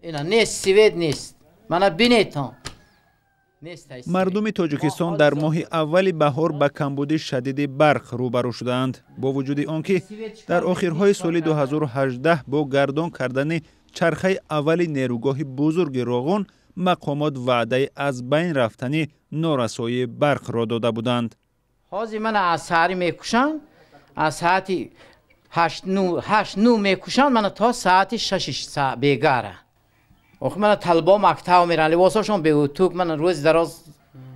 اینا نیست، سوئد نیست. منو بینیدم. مردم تاجیکستان در ماه اول بهار با کمبود شدید برق روبرو شدند، با وجود آنکه در آخرهای سال 2018 با گردان کردن چرخه اول نیروگاه بزرگ راغون مقامات وعده از بین رفتن نارسایی برق را داده بودند. حاضر من از ساعتی میکشن، از ساعتی 8-9 میکشن، من تا ساعتی 6 بیگاره. آخه من طلبا مکتب میرن، لباساشون به اتوک، من روز دراز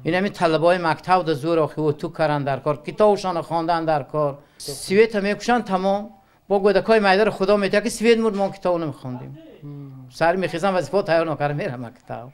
این همین طلبای مکتب در زور آخه اتوک کردن در کار، کتابشان خواندن در کار. سوئد میکشن تمام، با گودکای مایدر خدا میته که سوئد مرد ما کتاب نمیخوندیم. سر میخیزم وظیفه تیار نکردم میرم مکتب.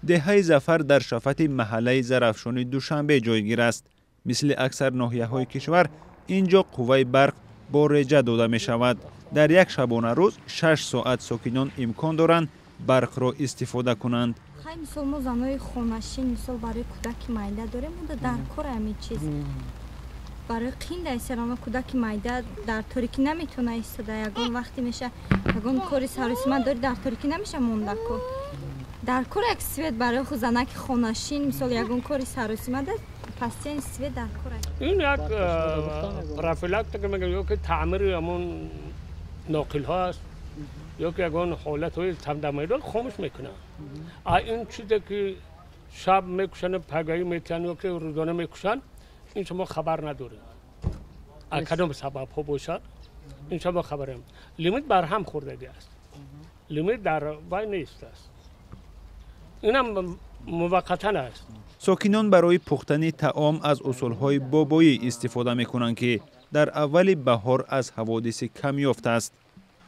دهه ظفر در شفت محله ظرفشانی دوشنبه جایگیر است. مثل اکثر ناحیه‌های کشور اینجا قوه برق با رجه داده می شود. در یک شبانه روز 6 ساعت ساکنان امکان دارند برق را استفاده کنند. خیلی مثال ما زنای خونشین مثال برای کودک مایده داریم و در کار همین چیز برای قین در سلام کودک مایده در تاریکی نمیتونه ایستاده، یگان وقتی میشه یگان کاری سراسیمت داری در تاریکی نمیشه مونده کن. در کار یک سوید برای خود زنک خونشین مثال یگان کاری سراسیمت پس این سوید در کار این یک پروفیلاکتیک که میگه که تعمیر همون ناقل ها است یا که یگان حالت های تمدمیدال خاموش میکنه. این چیزی که شب میکشن پگاهی میتن یا که روزانه میکشن این شما خبر نداره. کدام سبب ها باشد این شما خبریم. لیمیت بر هم خوردگی است. لیمیت در وای نیست است. اینم موقتا است. ساکنان برای پختن طعام از اصولهای بابایی استفاده میکنند که در اول بهار از حوادث کم یافته است.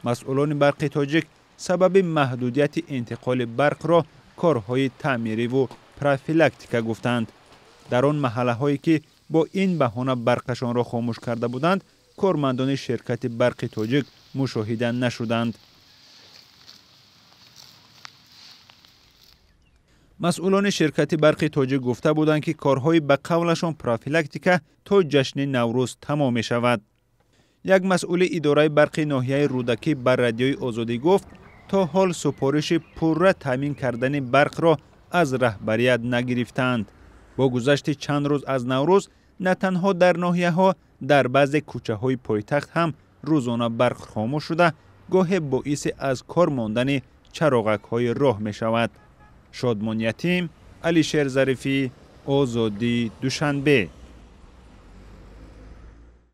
مسئولان برق تاجیک سبب محدودیت انتقال برق را کارهای تعمیری و پروفیلاکتیک گفتند. در آن محله هایی که با این بهانه برقشان را خاموش کرده بودند، کارمندان شرکت برق تاجیک مشاهده نشدند. مسئولان شرکت برق تاجیک گفته بودند که کارهای به قولشان پروفیلاکتیک تا جشن نوروز تمام می شود. یک مسئول اداره برق ناحیه رودکی بر رادیوی آزادی گفت تا حال سفارش پرره تامین کردن برق را از رهبریت نگرفتند. با گذشت چند روز از نوروز نه تنها در ناحیه ها در بعض کوچه های پایتخت هم روزانه برق خاموش شده، گاه باعث از کار ماندن چراغک های راه می شود. شادمان یتیم، علیشیر ظریفی، آزادی، دوشنبه.